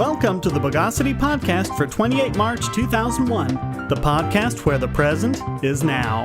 Welcome to the Bogosity podcast for 28 March 2001, the podcast where the present is now.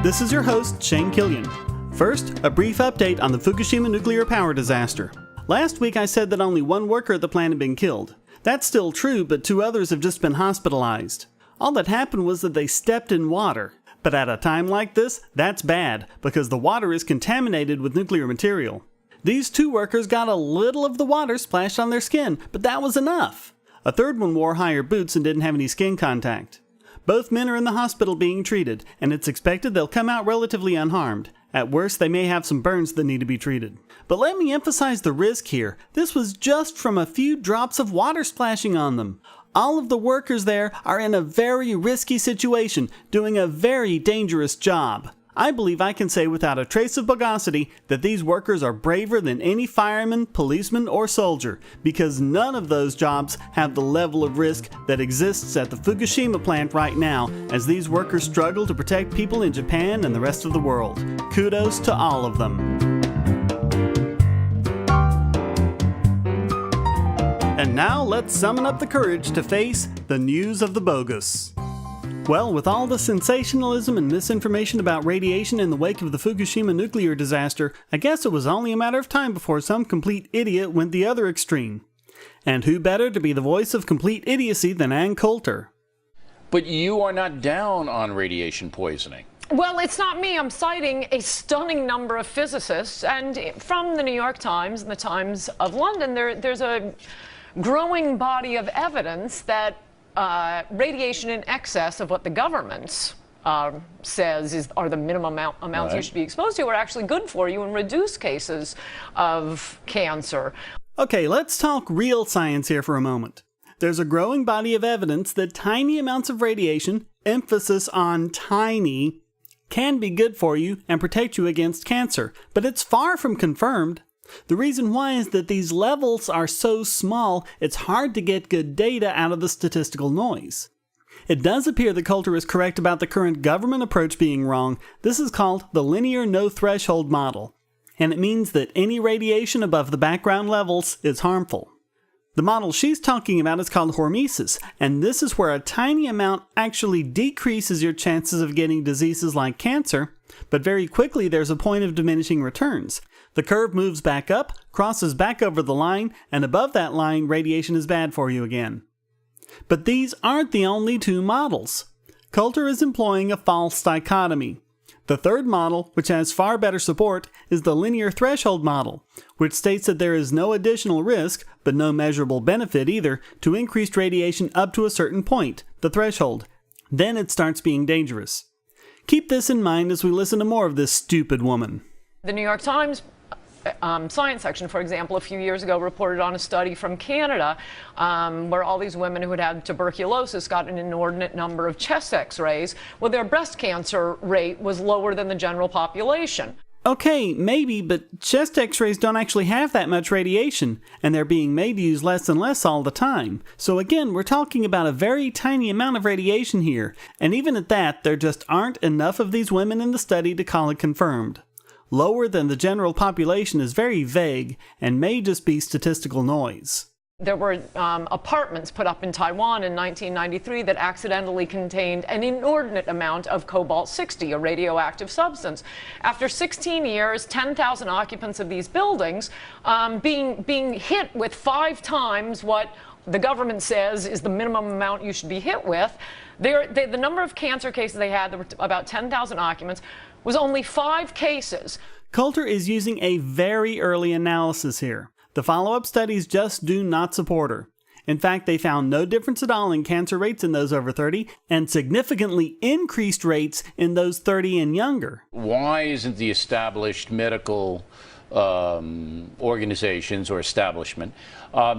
This is your host, Shane Killian. First, a brief update on the Fukushima nuclear power disaster. Last week I said that only one worker at the plant had been killed. That's still true, but 2 others have just been hospitalized. All that happened was that they stepped in water. But at a time like this, that's bad, because the water is contaminated with nuclear material. These 2 workers got a little of the water splashed on their skin, but that was enough. A third one wore higher boots and didn't have any skin contact. Both men are in the hospital being treated, and it's expected they'll come out relatively unharmed. At worst, they may have some burns that need to be treated. But let me emphasize the risk here. This was just from a few drops of water splashing on them. All of the workers there are in a very risky situation, doing a very dangerous job. I believe I can say without a trace of bogosity that these workers are braver than any fireman, policeman, or soldier, because none of those jobs have the level of risk that exists at the Fukushima plant right now, as these workers struggle to protect people in Japan and the rest of the world. Kudos to all of them. And now let's summon up the courage to face the news of the bogus. Well, with all the sensationalism and misinformation about radiation in the wake of the Fukushima nuclear disaster, I guess it was only a matter of time before some complete idiot went the other extreme. And who better to be the voice of complete idiocy than Ann Coulter? But you are not down on radiation poisoning. Well, it's not me. I'm citing a stunning number of physicists, and from the New York Times and the Times of London, there's a growing body of evidence that radiation in excess of what the government says are the minimum amounts you should be exposed to are actually good for you and reduce cases of cancer. Okay, let's talk real science here for a moment. There's a growing body of evidence that tiny amounts of radiation, emphasis on tiny, can be good for you and protect you against cancer, but it's far from confirmed. The reason why is that these levels are so small, it's hard to get good data out of the statistical noise. It does appear that Coulter is correct about the current government approach being wrong. This is called the linear no-threshold model, and it means that any radiation above the background levels is harmful. The model she's talking about is called hormesis, and this is where a tiny amount actually decreases your chances of getting diseases like cancer, but very quickly there's a point of diminishing returns. The curve moves back up, crosses back over the line, and above that line, radiation is bad for you again. But these aren't the only 2 models. Coulter is employing a false dichotomy. The third model, which has far better support, is the linear threshold model, which states that there is no additional risk, but no measurable benefit either, to increased radiation up to a certain point, the threshold. Then it starts being dangerous. Keep this in mind as we listen to more of this stupid woman. The New York Times science section, for example, a few years ago reported on a study from Canada where all these women who had had tuberculosis got an inordinate number of chest x-rays. Well, their breast cancer rate was lower than the general population. Okay, maybe, but chest x-rays don't actually have that much radiation, and they're being made to use less and less all the time. So again, we're talking about a very tiny amount of radiation here, and even at that, there just aren't enough of these women in the study to call it confirmed. Lower than the general population is very vague and may just be statistical noise. There were apartments put up in Taiwan in 1993 that accidentally contained an inordinate amount of cobalt-60, a radioactive substance. After 16 years, 10,000 occupants of these buildings being hit with 5 times what the government says is the minimum amount you should be hit with. The number of cancer cases they had, there were about 10,000 occupants, was only 5 cases. Coulter is using a very early analysis here. The follow-up studies just do not support her. In fact, they found no difference at all in cancer rates in those over 30 and significantly increased rates in those 30 and younger. Why isn't the established medical organizations or establishment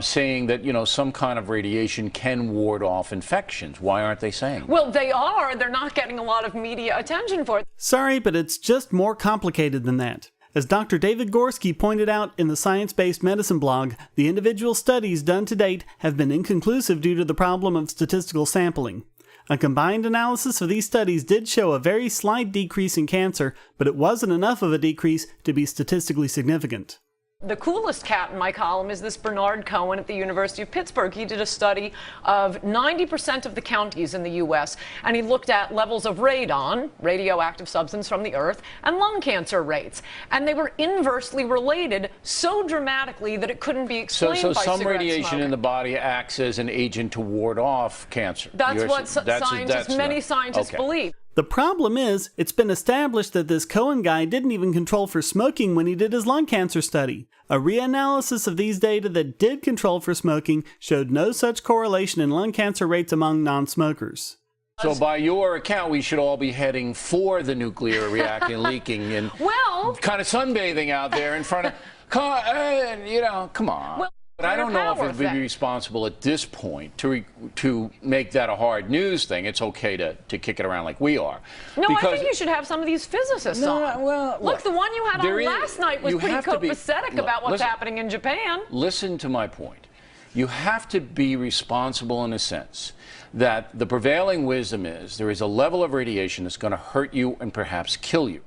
saying that, some kind of radiation can ward off infections? Why aren't they saying that? Well, they are. They're not getting a lot of media attention for it. Sorry, but it's just more complicated than that. As Dr. David Gorski pointed out in the Science-Based Medicine blog, the individual studies done to date have been inconclusive due to the problem of statistical sampling. A combined analysis of these studies did show a very slight decrease in cancer, but it wasn't enough of a decrease to be statistically significant. The coolest cat in my column is this Bernard Cohen at the University of Pittsburgh. He did a study of 90% of the counties in the U.S., and he looked at levels of radon, radioactive substance from the earth, and lung cancer rates. And they were inversely related so dramatically that it couldn't be explained by cigarette some radiation smoking. in the body acts as an agent to ward off cancer. That's what many scientists believe. The problem is, it's been established that this Cohen guy didn't even control for smoking when he did his lung cancer study. A reanalysis of these data that did control for smoking showed no such correlation in lung cancer rates among non-smokers. So by your account, we should all be heading for the nuclear reactor leaking and kind of sunbathing out there in front of, come on. Well, but I don't know if it would be responsible at this point to make that a hard news thing. It's okay to kick it around like we are. No, I think you should have some of these physicists on. Well, look, the one you had on last night was pretty copacetic about what's happening in Japan. Listen to my point. You have to be responsible in a sense that the prevailing wisdom is there is a level of radiation that's going to hurt you and perhaps kill you.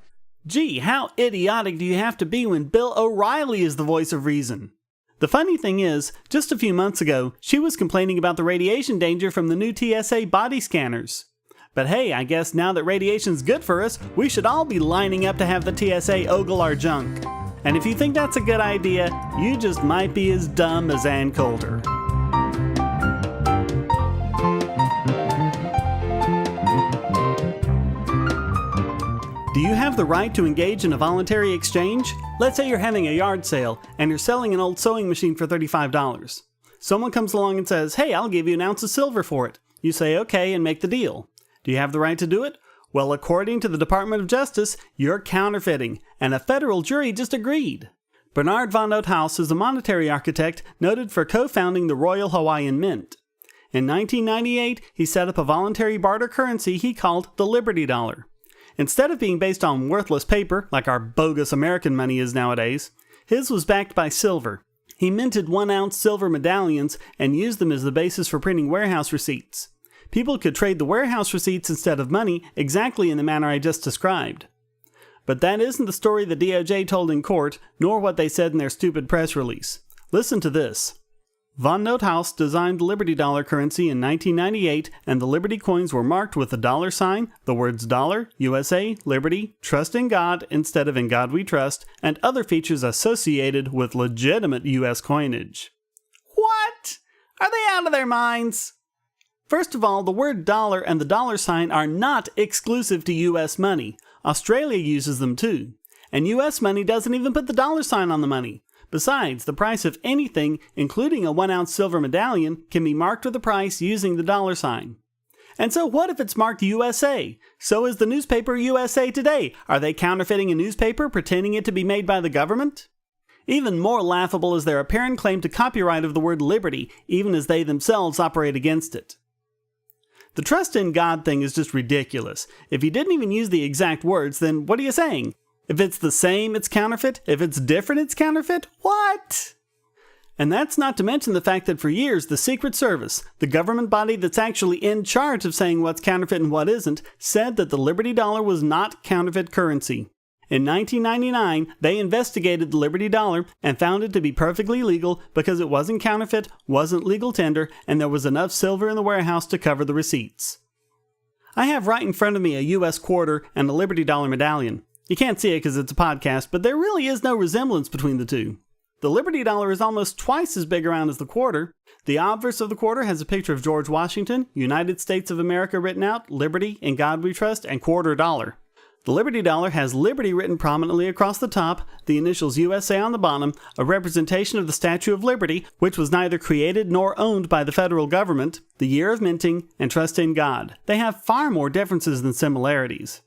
Gee, how idiotic do you have to be when Bill O'Reilly is the voice of reason? The funny thing is, just a few months ago, she was complaining about the radiation danger from the new TSA body scanners. But hey, I guess now that radiation's good for us, we should all be lining up to have the TSA ogle our junk. And if you think that's a good idea, you just might be as dumb as Ann Coulter. Do you have the right to engage in a voluntary exchange? Let's say you're having a yard sale and you're selling an old sewing machine for $35. Someone comes along and says, hey, I'll give you an ounce of silver for it. You say okay and make the deal. Do you have the right to do it? Well, according to the Department of Justice, you're counterfeiting, and a federal jury just agreed. Bernard von Oothaus is a monetary architect noted for co-founding the Royal Hawaiian Mint. In 1998, he set up a voluntary barter currency he called the Liberty Dollar. Instead of being based on worthless paper, like our bogus American money is nowadays, his was backed by silver. He minted 1-ounce silver medallions and used them as the basis for printing warehouse receipts. People could trade the warehouse receipts instead of money exactly in the manner I just described. But that isn't the story the DOJ told in court, nor what they said in their stupid press release. Listen to this. Von Oothaus designed the Liberty Dollar currency in 1998, and the Liberty coins were marked with the dollar sign, the words dollar, USA, Liberty, trust in God instead of in God we trust, and other features associated with legitimate US coinage. What? Are they out of their minds? First of all, the word dollar and the dollar sign are not exclusive to US money. Australia uses them too. And US money doesn't even put the dollar sign on the money. Besides, the price of anything, including a 1-ounce silver medallion, can be marked with a price using the dollar sign. And so what if it's marked USA? So is the newspaper USA Today. Are they counterfeiting a newspaper, pretending it to be made by the government? Even more laughable is their apparent claim to copyright of the word liberty, even as they themselves operate against it. The trust in God thing is just ridiculous. If you didn't even use the exact words, then what are you saying? If it's the same, it's counterfeit. If it's different, it's counterfeit. What? And that's not to mention the fact that for years, the Secret Service, the government body that's actually in charge of saying what's counterfeit and what isn't, said that the Liberty Dollar was not counterfeit currency. In 1999, they investigated the Liberty Dollar and found it to be perfectly legal because it wasn't counterfeit, wasn't legal tender, and there was enough silver in the warehouse to cover the receipts. I have right in front of me a US quarter and a Liberty Dollar medallion. You can't see it because it's a podcast, but there really is no resemblance between the two. The Liberty Dollar is almost twice as big around as the quarter. The obverse of the quarter has a picture of George Washington, United States of America written out, Liberty, In God We Trust, and quarter dollar. The Liberty Dollar has Liberty written prominently across the top, the initials USA on the bottom, a representation of the Statue of Liberty, which was neither created nor owned by the federal government, the year of minting, and trust in God. They have far more differences than similarities.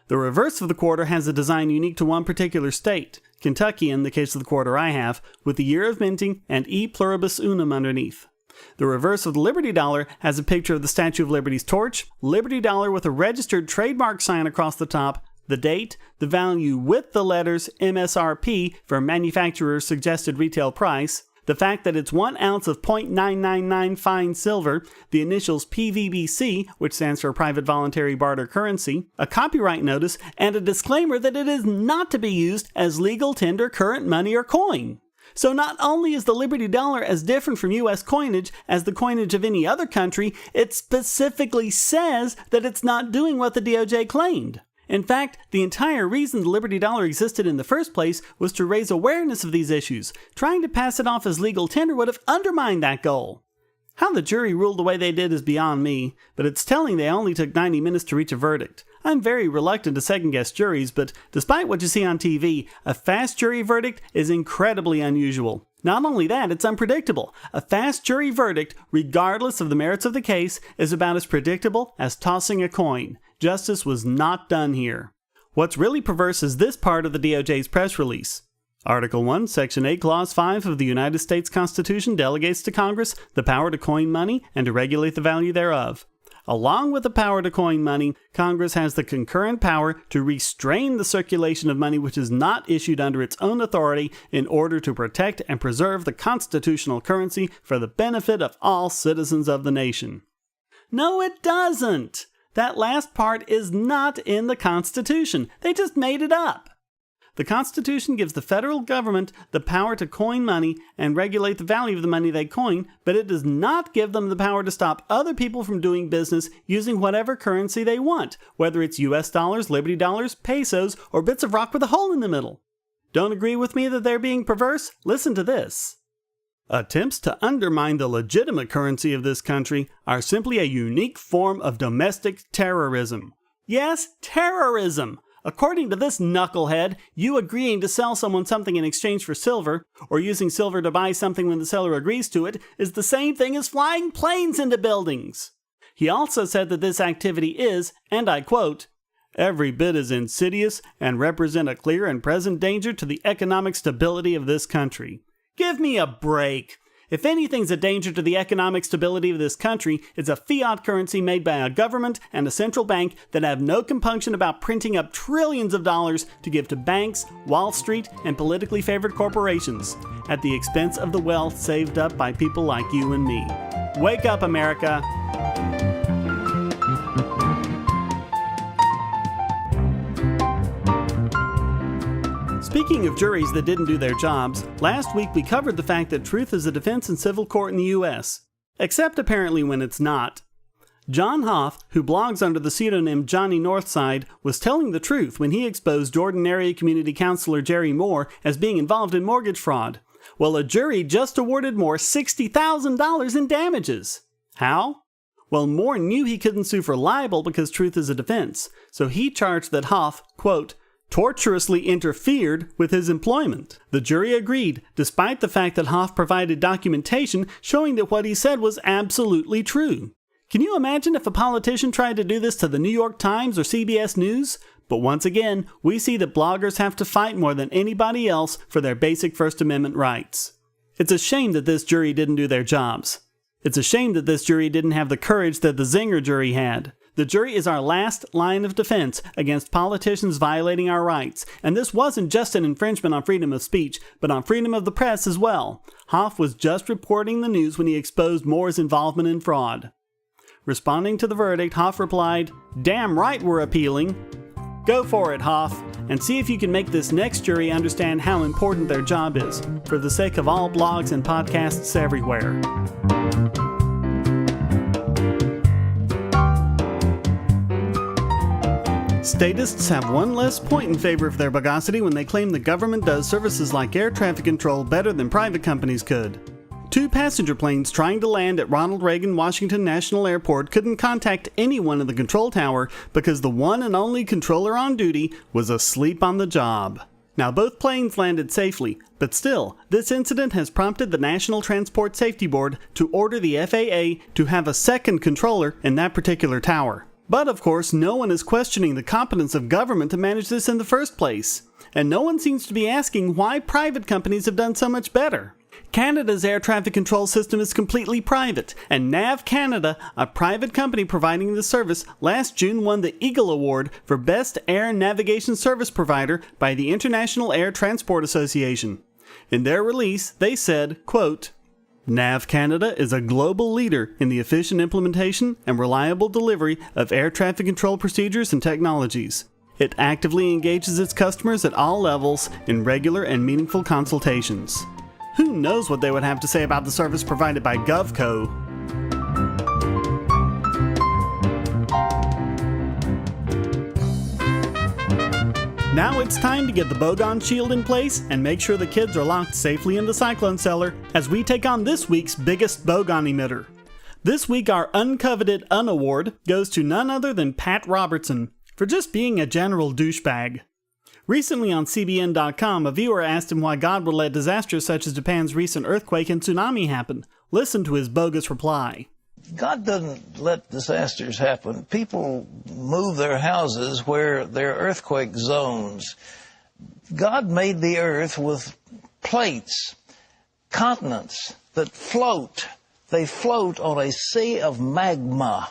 The reverse of the quarter has a design unique to one particular state, Kentucky in the case of the quarter I have, with the year of minting and E pluribus unum underneath. The reverse of the Liberty Dollar has a picture of the Statue of Liberty's torch, Liberty Dollar with a registered trademark sign across the top, the date, the value with the letters MSRP for manufacturer's suggested retail price, The fact that it's 1 ounce of .999 fine silver, the initials PVBC, which stands for Private Voluntary Barter Currency, a copyright notice, and a disclaimer that it is not to be used as legal tender current money or coin. So not only is the Liberty Dollar as different from U.S. coinage as the coinage of any other country, it specifically says that it's not doing what the DOJ claimed. In fact, the entire reason the Liberty Dollar existed in the first place was to raise awareness of these issues. Trying to pass it off as legal tender would have undermined that goal. How the jury ruled the way they did is beyond me, but it's telling they only took 90 minutes to reach a verdict. I'm very reluctant to second-guess juries, but despite what you see on TV, a fast jury verdict is incredibly unusual. Not only that, it's unpredictable. A fast jury verdict, regardless of the merits of the case, is about as predictable as tossing a coin. Justice was not done here. What's really perverse is this part of the DOJ's press release. Article 1, Section 8, Clause 5 of the United States Constitution delegates to Congress the power to coin money and to regulate the value thereof. Along with the power to coin money, Congress has the concurrent power to restrain the circulation of money which is not issued under its own authority in order to protect and preserve the constitutional currency for the benefit of all citizens of the nation. No, it doesn't! That last part is not in the Constitution. They just made it up. The Constitution gives the federal government the power to coin money and regulate the value of the money they coin, but it does not give them the power to stop other people from doing business using whatever currency they want, whether it's US dollars, Liberty dollars, pesos, or bits of rock with a hole in the middle. Don't agree with me that they're being perverse? Listen to this. Attempts to undermine the legitimate currency of this country are simply a unique form of domestic terrorism. Yes, terrorism! According to this knucklehead, you agreeing to sell someone something in exchange for silver, or using silver to buy something when the seller agrees to it, is the same thing as flying planes into buildings. He also said that this activity is, and I quote, every bit as insidious and represent a clear and present danger to the economic stability of this country. Give me a break. If anything's a danger to the economic stability of this country, it's a fiat currency made by a government and a central bank that have no compunction about printing up trillions of dollars to give to banks, Wall Street, and politically favored corporations, at the expense of the wealth saved up by people like you and me. Wake up, America! Speaking of juries that didn't do their jobs, last week we covered the fact that truth is a defense in civil court in the U.S., except apparently when it's not. John Hoff, who blogs under the pseudonym Johnny Northside, was telling the truth when he exposed Extraordinare community counselor Jerry Moore as being involved in mortgage fraud. Well, a jury just awarded Moore $60,000 in damages. How? Well, Moore knew he couldn't sue for libel because truth is a defense, so he charged that Hoff, quote, tortuously interfered with his employment. The jury agreed, despite the fact that Hoff provided documentation showing that what he said was absolutely true. Can you imagine if a politician tried to do this to the New York Times or CBS News? But once again, we see that bloggers have to fight more than anybody else for their basic First Amendment rights. It's a shame that this jury didn't do their jobs. It's a shame that this jury didn't have the courage that the Zinger jury had. The jury is our last line of defense against politicians violating our rights, and this wasn't just an infringement on freedom of speech, but on freedom of the press as well. Hoff was just reporting the news when he exposed Moore's involvement in fraud. Responding to the verdict, Hoff replied, "Damn right we're appealing." Go for it, Hoff, and see if you can make this next jury understand how important their job is, for the sake of all blogs and podcasts everywhere. Statists have one less point in favor of their Bogosity when they claim the government does services like air traffic control better than private companies could. 2 passenger planes trying to land at Ronald Reagan Washington National Airport couldn't contact anyone in the control tower because the one and only controller on duty was asleep on the job. Now, both planes landed safely, but still, this incident has prompted the National Transport Safety Board to order the FAA to have a second controller in that particular tower. But of course, no one is questioning the competence of government to manage this in the first place. And no one seems to be asking why private companies have done so much better. Canada's air traffic control system is completely private, and NAV Canada, a private company providing the service, last June won the Eagle Award for Best Air Navigation Service Provider by the International Air Transport Association. In their release, they said, quote, "NAV Canada is a global leader in the efficient implementation and reliable delivery of air traffic control procedures and technologies. It actively engages its customers at all levels in regular and meaningful consultations." Who knows what they would have to say about the service provided by GovCo? Now it's time to get the Bogon shield in place and make sure the kids are locked safely in the Cyclone Cellar as we take on this week's biggest Bogon emitter. This week our uncoveted unaward goes to none other than Pat Robertson for just being a general douchebag. Recently on CBN.com, a viewer asked him why God would let disasters such as Japan's recent earthquake and tsunami happen. Listen to his bogus reply. God doesn't let disasters happen. People move their houses where there are earthquake zones. God made the earth with plates, continents that float. They float on a sea of magma.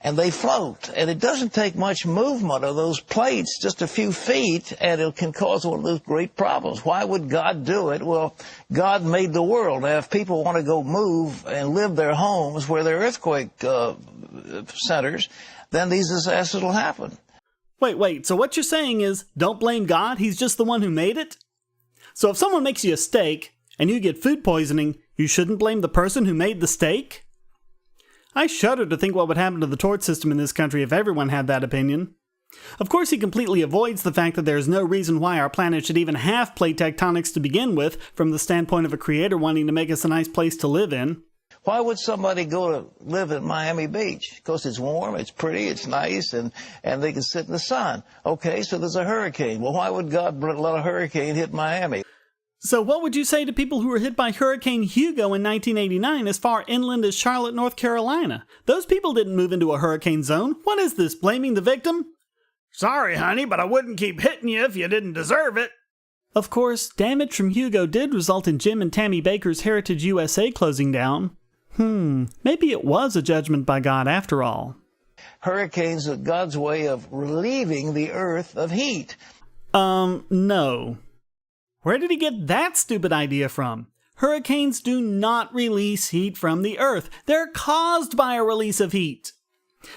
And they float, and it doesn't take much movement of those plates, just a few feet, and it can cause one of those great problems. Why would God do it? Well, God made the world. Now, if people want to go move and live their homes where there are earthquake centers, then these disasters will happen. Wait, so what you're saying is, don't blame God, he's just the one who made it? So if someone makes you a steak, and you get food poisoning, you shouldn't blame the person who made the steak? I shudder to think what would happen to the tort system in this country if everyone had that opinion. Of course, he completely avoids the fact that there is no reason why our planet should even have plate tectonics to begin with, from the standpoint of a creator wanting to make us a nice place to live in. Why would somebody go to live at Miami Beach? Because it's warm, it's pretty, it's nice, and they can sit in the sun. Okay, so there's a hurricane. Well, why would God let a hurricane hit Miami? So what would you say to people who were hit by Hurricane Hugo in 1989 as far inland as Charlotte, North Carolina? Those people didn't move into a hurricane zone. What is this, blaming the victim? Sorry, honey, but I wouldn't keep hitting you if you didn't deserve it. Of course, damage from Hugo did result in Jim and Tammy Baker's Heritage USA closing down. Maybe it was a judgment by God after all. Hurricanes are God's way of relieving the earth of heat. No. Where did he get that stupid idea from? Hurricanes do not release heat from the earth. They're caused by a release of heat.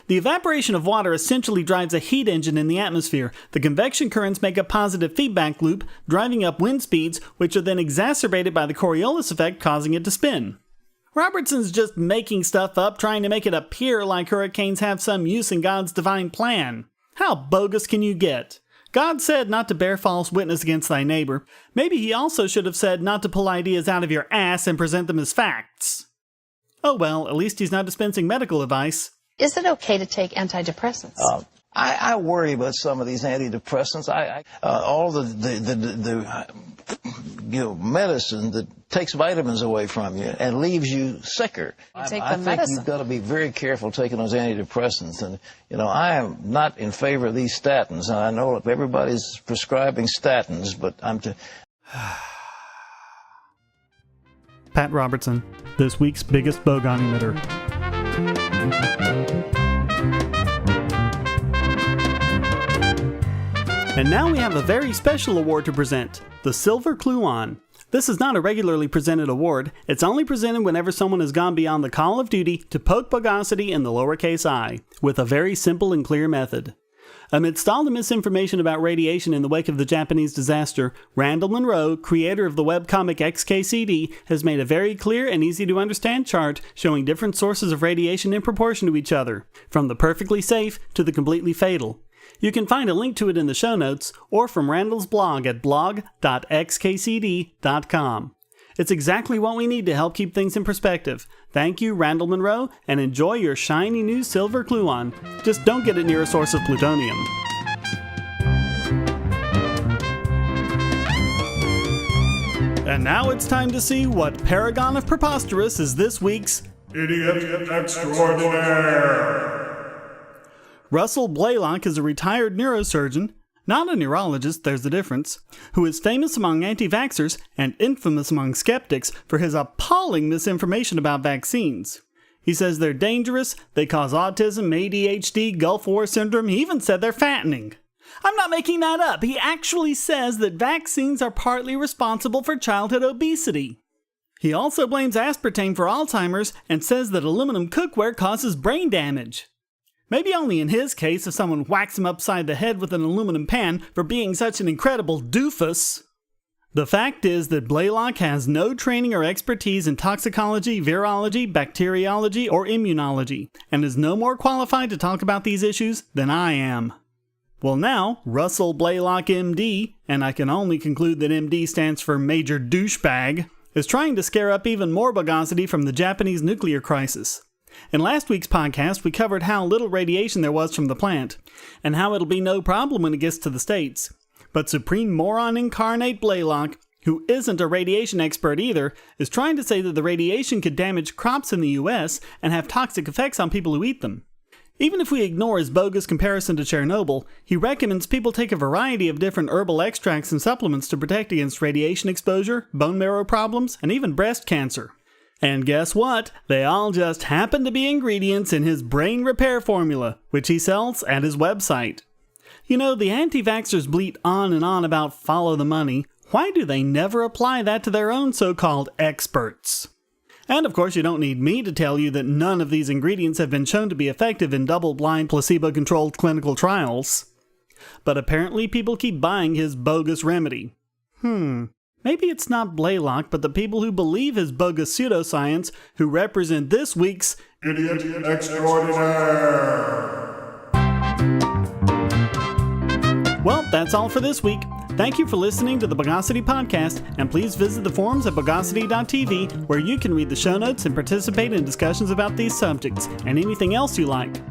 The evaporation of water essentially drives a heat engine in the atmosphere. The convection currents make a positive feedback loop, driving up wind speeds, which are then exacerbated by the Coriolis effect, causing it to spin. Robertson's just making stuff up, trying to make it appear like hurricanes have some use in God's divine plan. How bogus can you get? God said not to bear false witness against thy neighbor. Maybe he also should have said not to pull ideas out of your ass and present them as facts. Oh well, at least he's not dispensing medical advice. Is it okay to take antidepressants? I worry about some of these antidepressants. All the medicine that takes vitamins away from you and leaves you sicker. I think you've got to be very careful taking those antidepressants. And I am not in favor of these statins. And I know everybody's prescribing statins, but Pat Robertson, this week's biggest Bogon emitter. And now we have a very special award to present, the Silver Cluon. This is not a regularly presented award. It's only presented whenever someone has gone beyond the call of duty to poke Bogosity in the lowercase I, with a very simple and clear method. Amidst all the misinformation about radiation in the wake of the Japanese disaster, Randall Monroe, creator of the webcomic XKCD, has made a very clear and easy to understand chart showing different sources of radiation in proportion to each other, from the perfectly safe to the completely fatal. You can find a link to it in the show notes, or from Randall's blog at blog.xkcd.com. It's exactly what we need to help keep things in perspective. Thank you, Randall Monroe, and enjoy your shiny new silver Cluon. Just don't get it near a source of plutonium. And now it's time to see what paragon of preposterous is this week's Idiot Extraordinare. Russell Blaylock is a retired neurosurgeon, not a neurologist, there's a difference, who is famous among anti-vaxxers and infamous among skeptics for his appalling misinformation about vaccines. He says they're dangerous, they cause autism, ADHD, Gulf War syndrome, he even said they're fattening. I'm not making that up. He actually says that vaccines are partly responsible for childhood obesity. He also blames aspartame for Alzheimer's and says that aluminum cookware causes brain damage. Maybe only in his case if someone whacks him upside the head with an aluminum pan for being such an incredible doofus. The fact is that Blaylock has no training or expertise in toxicology, virology, bacteriology, or immunology, and is no more qualified to talk about these issues than I am. Well now, Russell Blaylock MD, and I can only conclude that MD stands for Major Douchebag, is trying to scare up even more Bogosity from the Japanese nuclear crisis. In last week's podcast, we covered how little radiation there was from the plant, and how it'll be no problem when it gets to the States. But Supreme Moron Incarnate Blaylock, who isn't a radiation expert either, is trying to say that the radiation could damage crops in the US and have toxic effects on people who eat them. Even if we ignore his bogus comparison to Chernobyl, he recommends people take a variety of different herbal extracts and supplements to protect against radiation exposure, bone marrow problems, and even breast cancer. And guess what? They all just happen to be ingredients in his brain repair formula, which he sells at his website. You know, the anti-vaxxers bleat on and on about follow the money. Why do they never apply that to their own so-called experts? And of course, you don't need me to tell you that none of these ingredients have been shown to be effective in double-blind, placebo-controlled clinical trials. But apparently people keep buying his bogus remedy. Maybe it's not Blaylock, but the people who believe his bogus pseudoscience who represent this week's Idiot Extraordinare. Well, that's all for this week. Thank you for listening to the Bogosity podcast, and please visit the forums at bogosity.tv where you can read the show notes and participate in discussions about these subjects and anything else you like.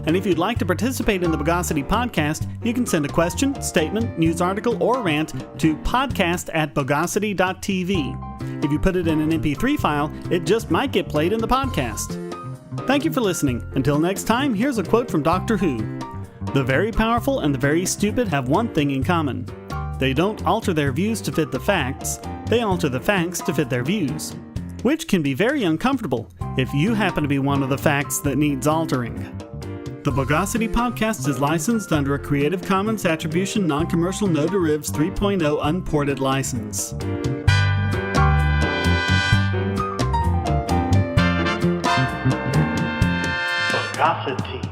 And if you'd like to participate in the Bogosity podcast, you can send a question, statement, news article, or rant to podcast@bogosity.tv. If you put it in an MP3 file, it just might get played in the podcast. Thank you for listening. Until next time, here's a quote from Doctor Who. The very powerful and the very stupid have one thing in common. They don't alter their views to fit the facts, they alter the facts to fit their views. Which can be very uncomfortable if you happen to be one of the facts that needs altering. The Bogosity podcast is licensed under a Creative Commons Attribution Non-Commercial No Derivatives 3.0 Unported license. Bogosity.